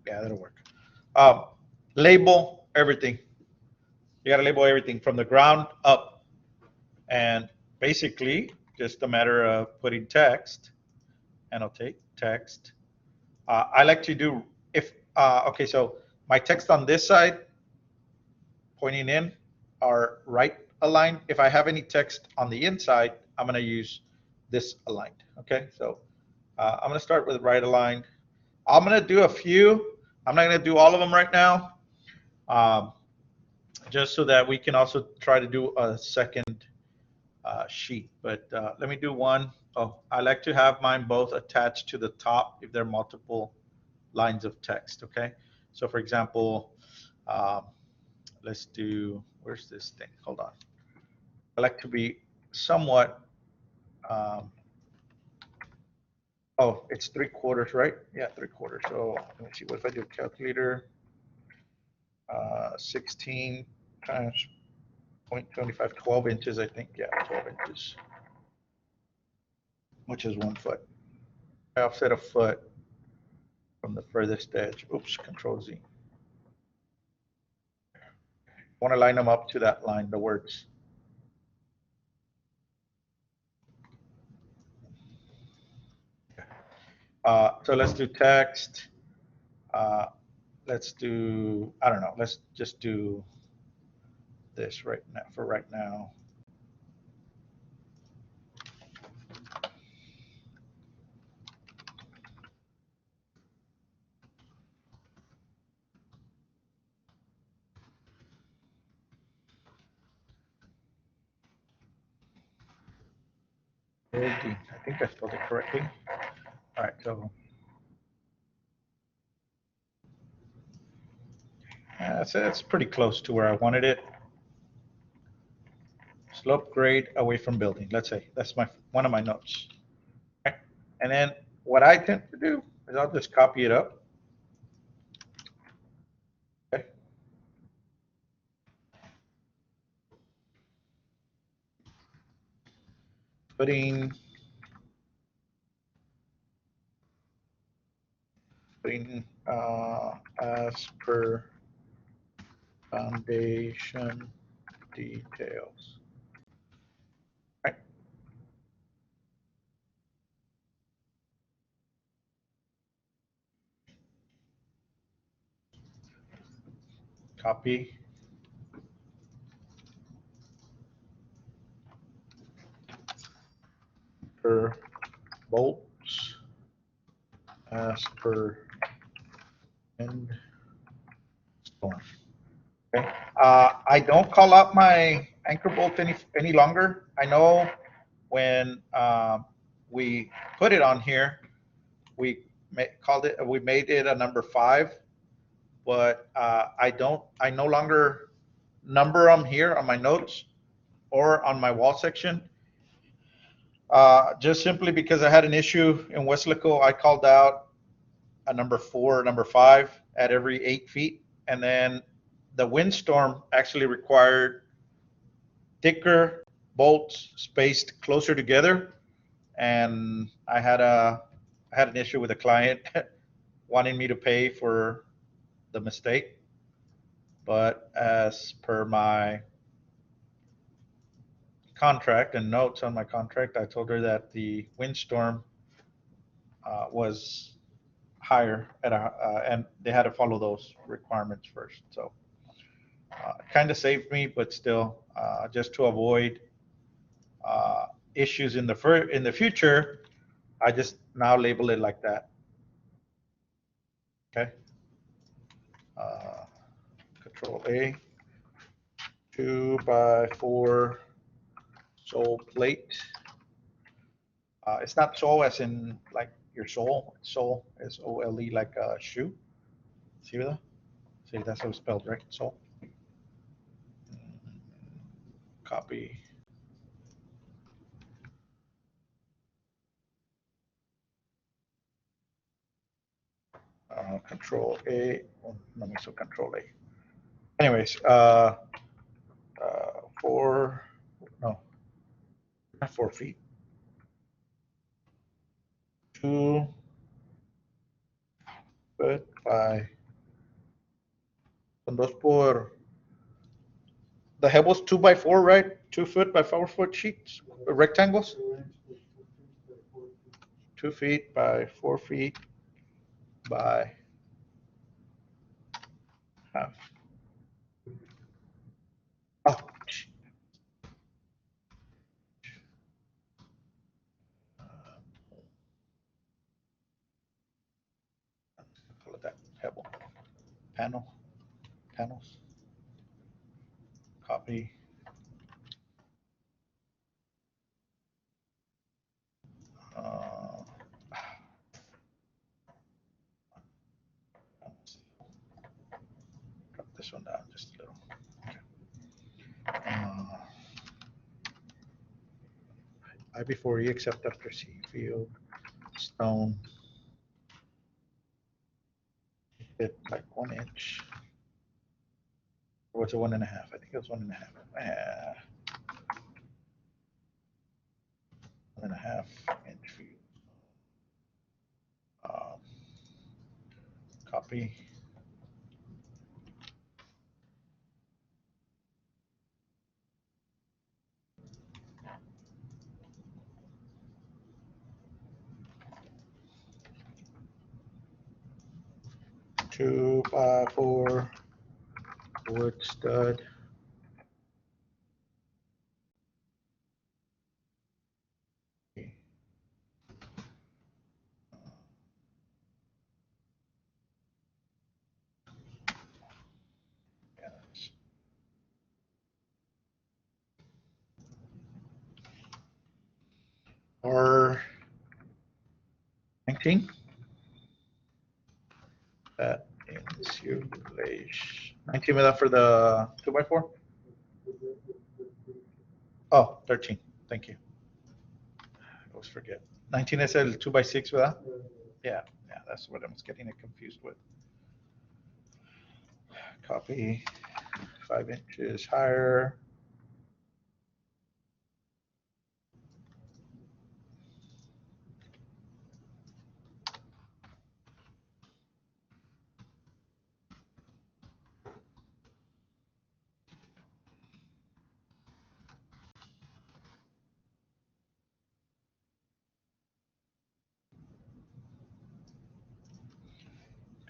Yeah, that'll work. Label everything. You got to label everything from the ground up. And basically, just a matter of putting text, annotate text. I like to do, if, okay, so my text on this side pointing in are right aligned. If I have any text on the inside, I'm going to use this aligned. Okay, so I'm going to start with right aligned. I'm going to do a few. I'm not going to do all of them right now, just so that we can also try to do a second sheet. But let me do one. Oh, I like to have mine both attached to the top if there are multiple lines of text. Okay, so for example, um, let's do, where's this thing? Hold on. I like to be somewhat, um, oh, it's 3/4, right? Yeah, 3/4. So let me see, what if I do a calculator? 16 times 0.25, 12 inches, I think. Yeah, 12 inches, which is 1 foot. I offset a foot from the furthest edge. Oops, Control Z. I want to line them up to that line, the words. So let's do text. Let's do, I don't know, let's just do this right now for right now. I think I spelled it correctly. All right, so that's pretty close to where I wanted it. Slope grade away from building. Let's say that's one of my notes. Okay. And then what I tend to do is I'll just copy it up. Okay. Putting as per foundation details. Right. Copy. Per bolts as per end storm. Okay. I don't call out my anchor bolt any longer. I know when we put it on here, we we made it a number 5, but I no longer number them here on my notes or on my wall section. Just simply because I had an issue in Weslaco, I called out a number 4, number 5 at every 8 feet, and then the windstorm actually required thicker bolts spaced closer together, and I had an issue with a client wanting me to pay for the mistake, but as per my contract and notes on my contract, I told her that the windstorm was higher and they had to follow those requirements first. So kind of saved me, but still, just to avoid issues in the future, I just now label it like that. Okay. Uh, Control A. 2x4 sole plate. It's not sole as in like your soul. Sole is OLE, like a shoe. See that? See, that's how it's spelled, right? Sole. Copy. Control A. Well, let me so Control A. Anyways, 4. No, not 4 feet. 2 foot by Son dos por, the head was 2x4, right? 2 foot by 4 foot sheets, rectangles. 2 feet by 4 feet by half. Oh, call it that. Pebble. Panels. Copy. Uh, drop this one down just a little. Okay. I before E except after C. Field. Stone. It like 1 inch. Or was it 1.5? I think it was 1.5. 1.5 inch field. Um, Copy. Two by four wood stud. Yes. Or 19. That insulation. 19 with that for the 2x4? Oh, 13. Thank you. I always forget. 19 is el 2x6, ¿verdad? Yeah, that's what I was getting it confused with. Copy. 5 inches higher.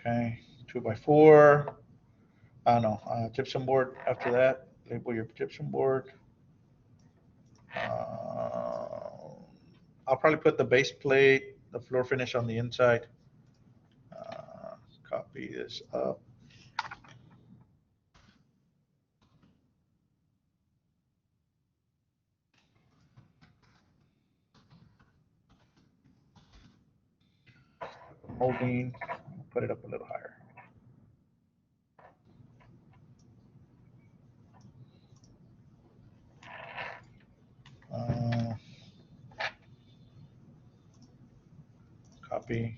Okay, 2x4. No, gypsum board after that. Label your gypsum board. I'll probably put the base plate, the floor finish on the inside. Copy this up. Molding, put it up a little higher. Copy.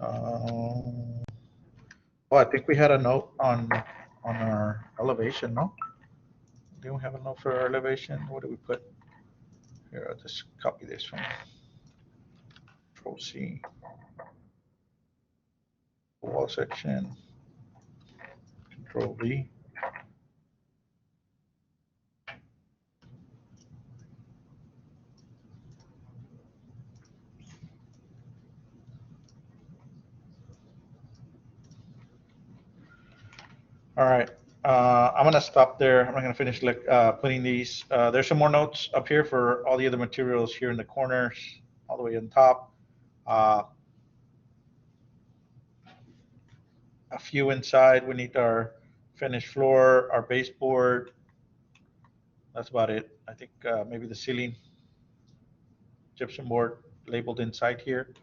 Oh, I think we had a note on our elevation, no? Do we have a note for our elevation? What do we put? Here, I'll just copy this one. Control C. Wall section. Control V. All right. I'm going to stop there. I'm not going to finish putting these. There's some more notes up here for all the other materials here in the corners, all the way on top. A few inside. We need our finished floor, our baseboard. That's about it. I think maybe the ceiling gypsum board labeled inside here.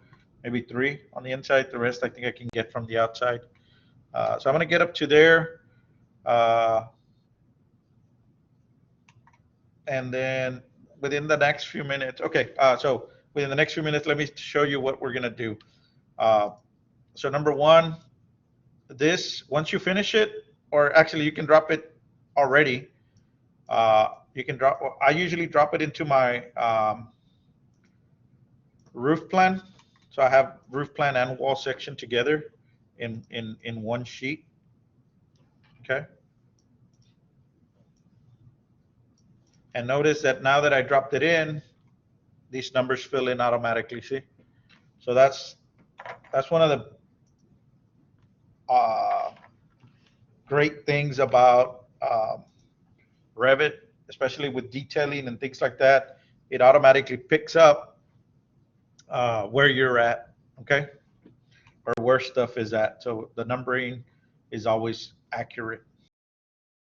Maybe 3 on the inside. The rest I think I can get from the outside. So I'm going to get up to there. And then within the next few minutes, okay, so within the next few minutes, let me show you what we're gonna do. So number one, once you finish it, or actually you can drop it already. You can drop, I usually drop it into my roof plan. So I have roof plan and wall section together in one sheet. Okay. And notice that now that I dropped it in, these numbers fill in automatically, see? So that's one of the great things about Revit, especially with detailing and things like that. It automatically picks up where you're at, okay? Or where stuff is at. So the numbering is always accurate.